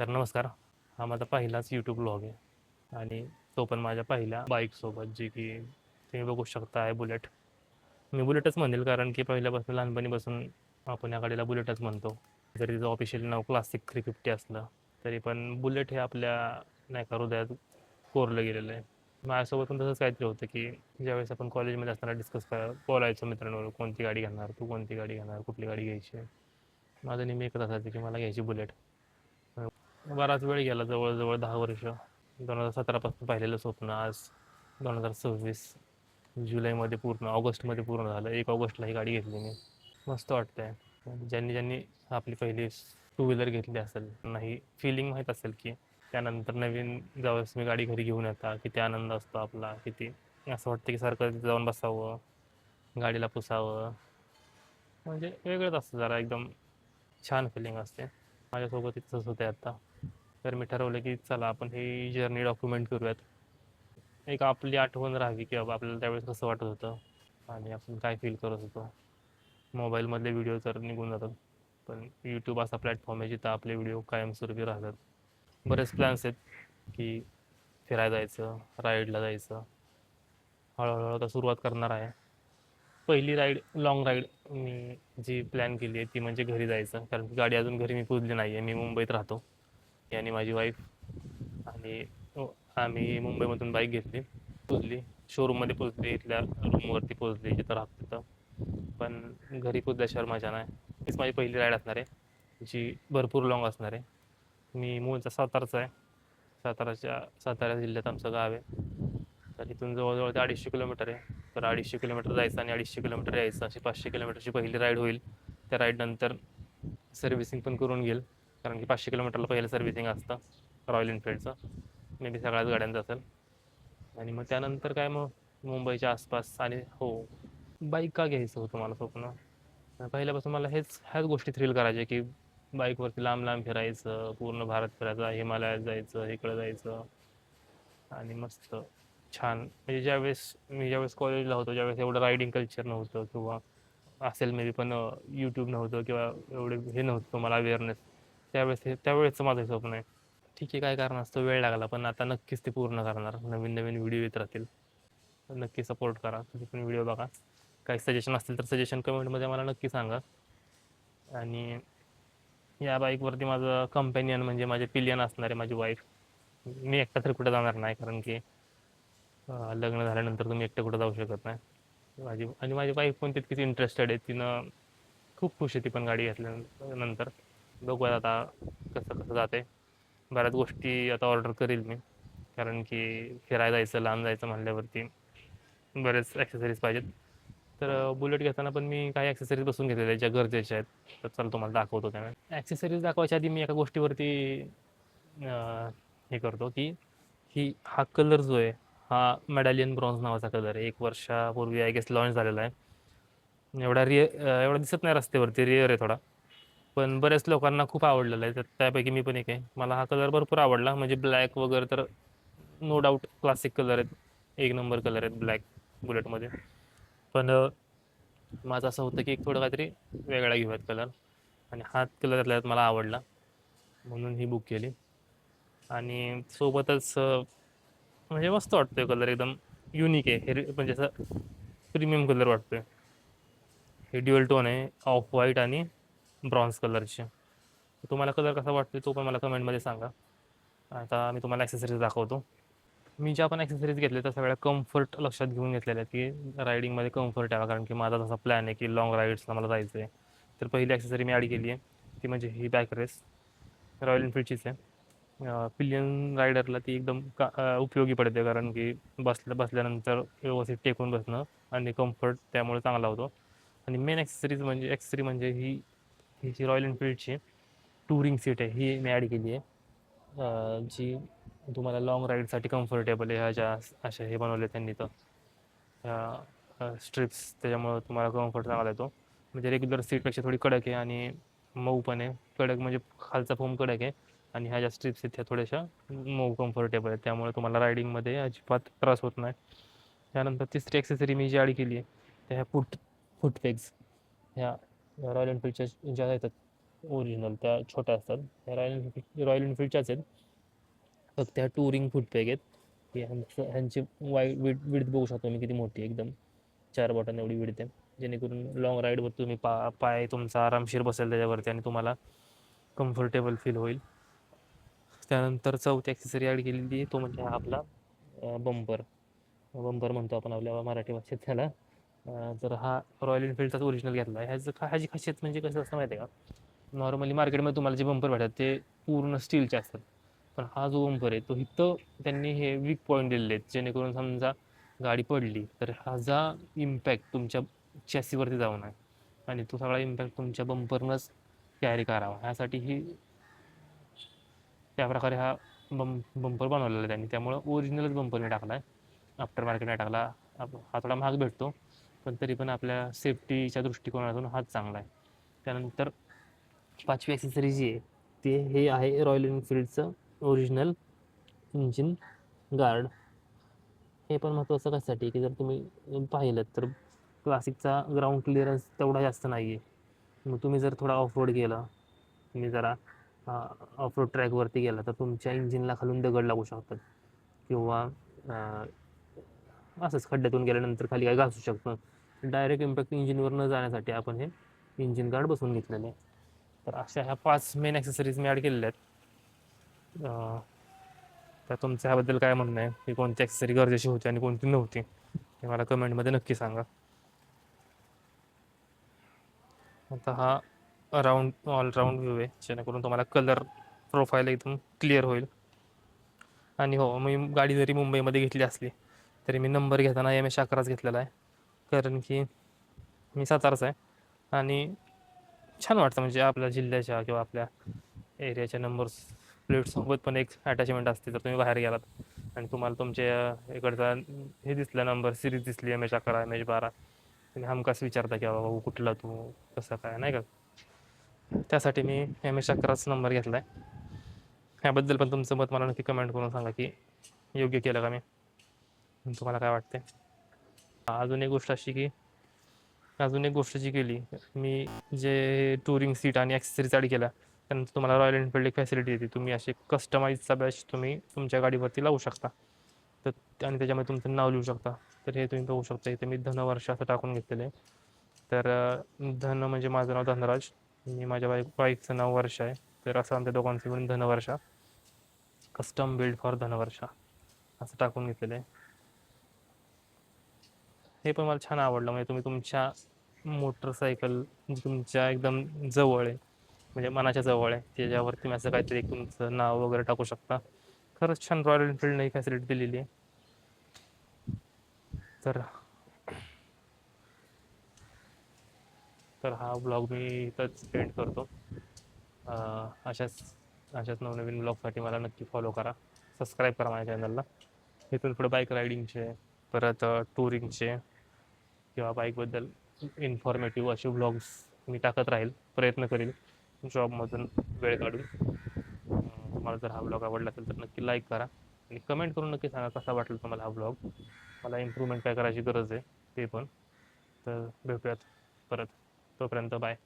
तर नमस्कार. हा माझा पहिलाच यूट्यूब ब्लॉग आहे आणि तो पण माझ्या पहिल्या बाईकसोबत, जी की तुम्ही बघू शकता आहे बुलेट. मी बुलेटच म्हणेल कारण की पहिल्यापासून लहानपणीपासून आपण या गाडीला बुलेटच म्हणतो. जरी तिचं ऑफिशियल नाव क्लासिक 350 असलं तरी पण बुलेट हे आपल्या नाही का हृदयात कोरलं गेलेलं आहे. माझ्यासोबत पण तसंच काहीतरी होतं की ज्यावेळेस आपण कॉलेजमध्ये असताना बोलायचो मित्रांवर, कोणती गाडी घेणार, तू कोणती गाडी घेणार, कुठली गाडी घ्यायची. माझं नेहमी एकच असायचं की मला घ्यायची बुलेट. बराच वेळ गेला, जवळ-जवळ 10 वर्ष. 2017 पासून पाहिलेलं स्वप्न आज 2026 जुलैमध्ये पूर्ण, ऑगस्टमध्ये पूर्ण झालं. 1 ऑगस्टला ही गाडी घेतली मी. मस्त वाटतंय. ज्यांनी ज्यांनी आपली पहिली टू व्हीलर घेतली असेल, त्यांना ही फिलिंग माहीत असेल की त्यानंतर नवीन ज्यावेळेस मी गाडी घरी घेऊन येता किती आनंद असतो आपला, किती असं वाटतं की सारखं तिथे जाऊन बसावं, गाडीला पुसावं. म्हणजे वेगळंच असतं जरा, एकदम छान फिलिंग असते. माझ्यासोबत तसंच होतंय आता. तर मी ठरवलं की चला आपण ही जर्नी डॉक्युमेंट करूयात. एक आपली आठवण राहावी की बाबा आपल्याला त्यावेळेस कसं वाटत होतं आणि आपण काय फील करत होतो. मोबाईलमधले व्हिडिओ तर निघून जातात, पण यूट्यूब असा प्लॅटफॉर्म आहे जिथं आपले व्हिडिओ कायमस्वरूपी राहतात. बरेच प्लॅन्स आहेत की फिरायला जायचं, राईडला जायचं. हळूहळू आता सुरुवात करणार आहे. पहिली राईड, लाँग राईड मी जी प्लॅन केली आहे ती म्हणजे घरी जायचं, कारण की गाडी अजून घरी मी पुजली नाही आहे. मी मुंबईत राहतो, मी आणि माझी वाईफ. आणि आम्ही मुंबईमधून बाईक घेतली, पुजली, शोरूममध्ये पोचली, इथल्या रूमवरती पोचली जिथं राहतो तिथं. पण घरी पोचल्याशिवाय मजा नाही. हीच माझी पहिली राईड असणार आहे, जी भरपूर लाँग असणार आहे. मी मूळचा सातारचा आहे. सातारा जिल्ह्यात आमचं गाव आहे. तर इथून जवळजवळ ते 250 किलोमीटर आहे. तर 250 किलोमीटर जायचं आणि 250 किलोमीटर यायचं, अशी 500 किलोमीटरची पहिली राईड होईल. त्या राईडनंतर सर्व्हिसिंग पण करून घेईल, कारण की 500 किलोमीटरला पहिलं सर्व्हिसिंग असतं रॉयल एनफिल्डचं. मे बी सगळ्याच गाड्यांचं असेल. आणि मग त्यानंतर काय, मग मुंबईच्या आसपास. आणि हो, बाईक का घ्यायचं होतं मला स्वप्न, पहिल्यापासून मला ह्याच गोष्टी थ्रिल करायच्या की बाईकवरती लांब लांब फिरायचं, पूर्ण भारत फिरायचा, हिमालयात जायचं, इकडं जायचं. आणि मस्त छान, म्हणजे ज्यावेळेस कॉलेजला होतो त्यावेळेस एवढं रायडिंग कल्चर नव्हतं, किंवा असेल मे बी, पण यूट्यूब नव्हतं किंवा एवढे हे नव्हतं मला अवेअरनेस. त्यावेळेसचं माझं हे स्वप्न आहे. ठीक आहे, काय कारणास्तव वेळ लागला, पण आता नक्कीच ते पूर्ण करणार. नवीन नवीन व्हिडिओ येत राहतील, तर नक्की सपोर्ट करा. तुम्ही पण व्हिडिओ बघा. काही सजेशन असतील तर सजेशन कमेंटमध्ये मला नक्की सांगा. आणि या बाईकवरती माझं कंपॅनियन म्हणजे माझे पिलियन असणार आहे माझी वाईफ. मी एकटा तर कुठे जाणार नाही, कारण की लग्न झाल्यानंतर तुम्ही एकटं कुठं जाऊ शकत नाही. माझी वाईफ पण तितकीच इंटरेस्टेड आहे. तिनं खूप खुश आहे ती पण गाडी घेतल्यानंतर. बघूया आता कसं कसं जाते. बऱ्याच गोष्टी आता ऑर्डर करील मी, कारण की फिरायला जायचं, लांब जायचं म्हणल्यावरती बरेच ॲक्सेसरीज पाहिजेत. तर बुलेट घेताना पण मी काही ॲक्सेसरीज बसून घेतलेल्या आहेत ज्या गरजेच्या आहेत. तर चला तुम्हाला दाखवतो. त्यामुळे ॲक्सेसरीज दाखवायच्या आधी मी एका गोष्टीवरती हे करतो की हा कलर जो आहे, हा मेडॅलियन ब्रॉन्झ नावाचा कलर आहे. 1 वर्षापूर्वी आय गेस लॉन्च झालेला आहे. एवढा दिसत नाही रस्त्यावरती, रिअर आहे थोडा. पण बऱ्याच लोकांना खूप आवडलेला आहे, तर त्यापैकी मी पण एक आहे. मला हा कलर भरपूर आवडला, म्हणजे ब्लॅक वगैरे तर नो डाऊट क्लासिक कलर आहेत, एक नंबर कलर आहेत ब्लॅक बुलेटमध्ये. पण माझं असं होतं की एक थोडं काहीतरी वेगळा घेऊयात कलर, आणि हा कलर त्यातल्या त्यात मला आवडला, म्हणून ही बुक केली. आणि सोबतच म्हणजे मस्त वाटतोय कलर, एकदम युनिक आहे हे, म्हणजे असं प्रीमियम कलर वाटतोय. हे ड्युअल टोन आहे, ऑफ व्हाईट आणि ब्रॉन्झ कलरचे. तुम्हाला कलर कसा वाटतो तो पण मला कमेंटमध्ये सांगा. आता मी तुम्हाला ॲक्सेसरीज दाखवतो. मी ज्या पण ॲक्सेसरीज घेतल्या त्या सगळ्या कम्फर्ट लक्षात घेऊन घेतलेल्या आहेत, की रायडिंगमध्ये कम्फर्ट यावा, कारण की माझा तसा प्लॅन आहे की लाँग राईड्सला मला जायचं आहे. तर पहिली ॲक्सेसरी मी ॲड केली आहे ती म्हणजे ही बॅक रेस, रॉयल एनफिल्डचीच आहे. पिलियन रायडरला ती एकदम उपयोगी पडते, कारण की बसल्यानंतर व्यवस्थित टेकून बसणं आणि कम्फर्ट त्यामुळे चांगला होतो. आणि मेन ॲक्सेसरी म्हणजे ही जी रॉयल एनफिल्डची टुरिंग सीट आहे, ही मी ॲड केली आहे. जी तुम्हाला लाँग राईडसाठी कम्फर्टेबल आहे. ह्या ज्या अशा हे बनवले त्यांनी, तर ह्या स्ट्रिप्स, त्याच्यामुळं तुम्हाला कम्फर्ट चांगला येतो. म्हणजे रेग्युलर सीटपेक्षा थोडी कडक आहे आणि मऊ पण आहे. कडक म्हणजे खालचा फोम कडक आहे, आणि ह्या ज्या स्ट्रिप्स आहेत ह्या थोड्याशा मऊ कम्फर्टेबल आहेत, त्यामुळे तुम्हाला रायडिंगमध्ये अजिबात त्रास होत नाही. त्यानंतर तिसरी ॲक्सेसरी मी जी ॲड केली आहे त्या ह्या फुटपेग्स, ह्या रॉयल एनफिल्डच्या ज्या येतात ओरिजिनल त्या छोट्या असतात, ह्या रॉयल एनफिल्डच्याच आहेत. फक्त ह्या टुरिंग फुटपॅक आहेत. ह्यांची विड्थ बघू शकतो मी किती मोठी आहे, एकदम 4 बोटांना एवढी विड्थ आहे, जेणेकरून लॉंग राईडवर तुम्ही पाय तुमचा आरामशीर बसेल त्याच्यावरती आणि तुम्हाला कम्फर्टेबल फील होईल. त्यानंतर चौथी ॲक्सेसरी ॲड केलेली आहे तो म्हणजे हा आपला बंपर. बंपर म्हणतो आपण आपल्या मराठी भाषेत त्याला. तर हा रॉयल एनफिल्डचाच ओरिजिनल घेतला आहे. ह्याची खासियत म्हणजे कसं असतं माहिती आहे का, नॉर्मली मार्केटमध्ये तुम्हाला जे बंपर भेटतात ते पूर्ण स्टीलचे असतात, पण हा जो बंपर आहे तो इथं त्यांनी हे वीक पॉईंट दिलेले आहेत, जेणेकरून समजा गाडी पडली तर ह्याचा इम्पॅक्ट तुमच्या चॅसीवरती जाऊ नये आणि तो सगळा इम्पॅक्ट तुमच्या बंपरनंच कॅरी करावा, ह्यासाठी ही त्याप्रकारे हा बंपर बनवलेला आहे त्यांनी. त्यामुळं ओरिजिनलच बंपर मी टाकला आहे, आफ्टर मार्केट नाही टाकला. हा थोडा महाग भेटतो, पण तरी पण आपल्या सेफ्टीच्या दृष्टिकोनातून हाच चांगला आहे. त्यानंतर 5वी ॲक्सेसरी जी आहे ते हे आहे रॉयल एनफिल्डचं ओरिजिनल इंजिन गार्ड. हे पण महत्त्वाचं कशासाठी की जर तुम्ही पाहिलं तर क्लासिकचा ग्राउंड क्लिअरन्स तेवढा जास्त नाही आहे. मग तुम्ही जर थोडा ऑफ रोड गेला, तुम्ही जरा ऑफ रोड ट्रॅकवरती गेला तर तुमच्या इंजिनला खालून दगड लागू शकतात किंवा असंच खड्ड्यातून गेल्यानंतर खाली काय घासू शकतं. डायरेक्ट इम्पॅक्ट इंजिनवर न जाण्यासाठी आपण हे इंजिन गार्ड बसवून घेतलेले आहे. तर अशा ह्या 5 मेन ॲक्सेसरीज मी ॲड केलेल्या आहेत. तर तुमचं ह्याबद्दल काय म्हणणं आहे की कोणती ॲक्सेसरी गरजेची होती आणि कोणती नव्हती, हे मला कमेंटमध्ये नक्की सांगा. आता हा ऑलराऊंड व्ह्यू आहे, जेणेकरून तुम्हाला कलर प्रोफाईल एकदम क्लिअर होईल. आणि हो, मी गाडी जरी मुंबईमध्ये घेतली असली तरी मी नंबर घेताना MS11च घेतलेला आहे, कारण की मी सातारचा आहे आणि छान वाटतं म्हणजे आपल्या जिल्ह्याच्या किंवा आपल्या एरियाच्या नंबर प्लेटसोबत पण एक अटॅचमेंट असते. जर तुम्ही बाहेर गेलात आणि तुम्हाला तुमच्या इकडचा हे दिसला, नंबर सिरीज दिसली MS11 MS12, तुम्ही हमखास विचारता की बाबा भाऊ कुठला तू, कसं काय, नाही का. त्यासाठी मी MS11च नंबर घेतला आहे. ह्याबद्दल पण तुमचं मत मला नक्की कमेंट करून सांगा की योग्य केलं का मी, तुम्हाला काय वाटते. अजून एक गोष्ट जी केली मी, जे टुरिंग सीट आणि ॲक्सेसरीज ॲड केल्या, त्यानंतर तुम्हाला रॉयल एनफिल्ड एक फॅसिलिटी येते, तुम्ही असे कस्टमाइजचा बॅच तुम्ही तुमच्या गाडीवरती लावू शकता. तर आणि त्याच्यामध्ये तुमचं नाव लिहू शकता. तर हे तुम्ही बघू शकता, इथे मी धनवर्ष असं टाकून घेतलेलं आहे. तर धन म्हणजे माझं नाव धनराज, मी माझ्या बाईकचं नाव वर्षा आहे. तर असं आमच्या दोघांचं मिळून Dhanvarsha, custom build for Dhanvarsha असं टाकून घेतलेलं आहे. हे पण मला छान आवडलं, म्हणजे तुम्ही तुमच्या मोटरसायकल तुमच्या एकदम जवळ आहे, म्हणजे मनाच्या जवळ आहे, त्याच्यावर तुम्ही असं काहीतरी तुमचं नाव वगैरे टाकू शकता. खरंच छान रॉयल एनफिल्डने ही फॅसिलिटी दिलेली आहे. तर हा ब्लॉग मी इथंच एंड करतो. अशाच नवनवीन ब्लॉगसाठी मला नक्की फॉलो करा, सबस्क्राईब करा माझ्या चॅनलला. इथून पुढे बाईक रायडिंगचे, परत टुरिंगचे किंवा बाईकबद्दल इन्फॉर्मेटिव्ह असे ब्लॉग्स मी टाकत राहील, प्रयत्न करील जॉबमधून वेळ काढून. तुम्हाला जर हा ब्लॉग आवडला असेल तर नक्की लाईक करा आणि कमेंट करून नक्की सांगा कसा वाटला तुम्हाला हा ब्लॉग, मला इम्प्रूव्हमेंट काय करायची गरज आहे ते पण. तर भेटूयात परत, तोपर्यंत बाय.